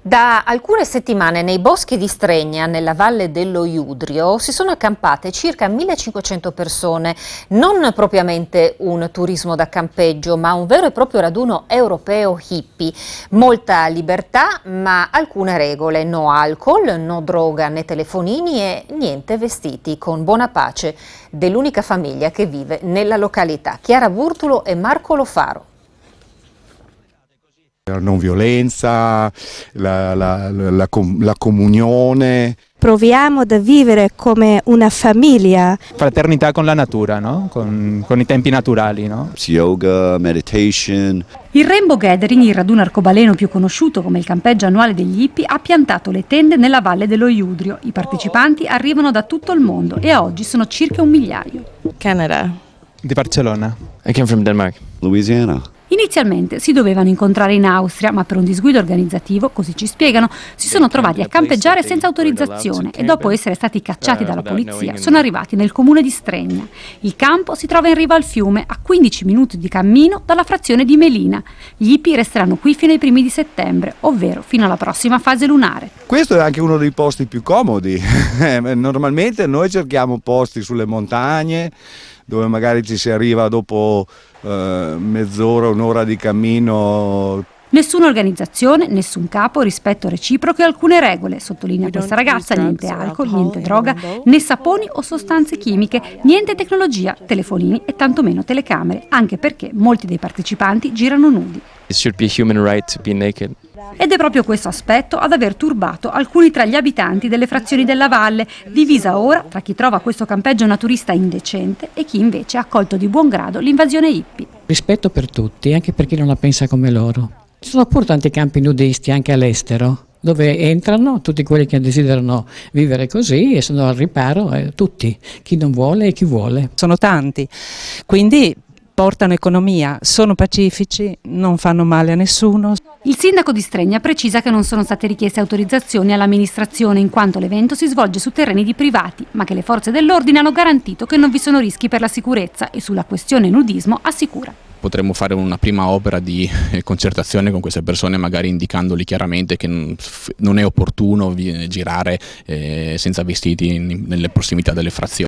Da alcune settimane nei boschi di Stregna, nella valle dello Iudrio, si sono accampate circa 1500 persone, non propriamente un turismo da campeggio, ma un vero e proprio raduno europeo hippie. Molta libertà, ma alcune regole: no alcol, no droga né telefonini e niente vestiti, con buona pace dell'unica famiglia che vive nella località. Chiara Burtulo e Marco Lofaro. La non violenza, la comunione. Proviamo a vivere come una famiglia. Fraternità con la natura, no? Con i tempi naturali, no? Yoga, meditation. Il Rainbow Gathering, il raduno arcobaleno più conosciuto come il campeggio annuale degli hippie, ha piantato le tende nella valle dello Iudrio. I partecipanti arrivano da tutto il mondo e oggi sono circa 1 migliaio. Canada. Di Barcellona. I came from Denmark. Louisiana. Inizialmente si dovevano incontrare in Austria, ma per un disguido organizzativo, così ci spiegano, si sono trovati a campeggiare senza autorizzazione e dopo essere stati cacciati dalla polizia sono arrivati nel comune di Stregna. Il campo si trova in riva al fiume, a 15 minuti di cammino dalla frazione di Melina. Gli hippie resteranno qui fino ai primi di settembre, ovvero fino alla prossima fase lunare. Questo è anche uno dei posti più comodi. Normalmente noi cerchiamo posti sulle montagne, dove magari ci si arriva dopo mezz'ora, un'ora di cammino. Nessuna organizzazione, nessun capo, rispetto reciproco e alcune regole, sottolinea questa ragazza: niente alcol, niente droga, né saponi o sostanze chimiche, niente tecnologia, telefonini e tantomeno telecamere, anche perché molti dei partecipanti girano nudi. It should be a human right to be naked. Ed è proprio questo aspetto ad aver turbato alcuni tra gli abitanti delle frazioni della valle, divisa ora tra chi trova questo campeggio naturista indecente e chi invece ha accolto di buon grado l'invasione hippie. Rispetto per tutti, anche per chi non la pensa come loro. Ci sono pur tanti campi nudisti anche all'estero, dove entrano tutti quelli che desiderano vivere così e sono al riparo, tutti, chi non vuole e chi vuole. Sono tanti, quindi portano economia, sono pacifici, non fanno male a nessuno. Il sindaco di Stregna precisa che non sono state richieste autorizzazioni all'amministrazione in quanto l'evento si svolge su terreni di privati, ma che le forze dell'ordine hanno garantito che non vi sono rischi per la sicurezza e sulla questione nudismo assicura. Potremmo fare una prima opera di concertazione con queste persone, magari indicandoli chiaramente che non è opportuno girare senza vestiti nelle prossimità delle frazioni.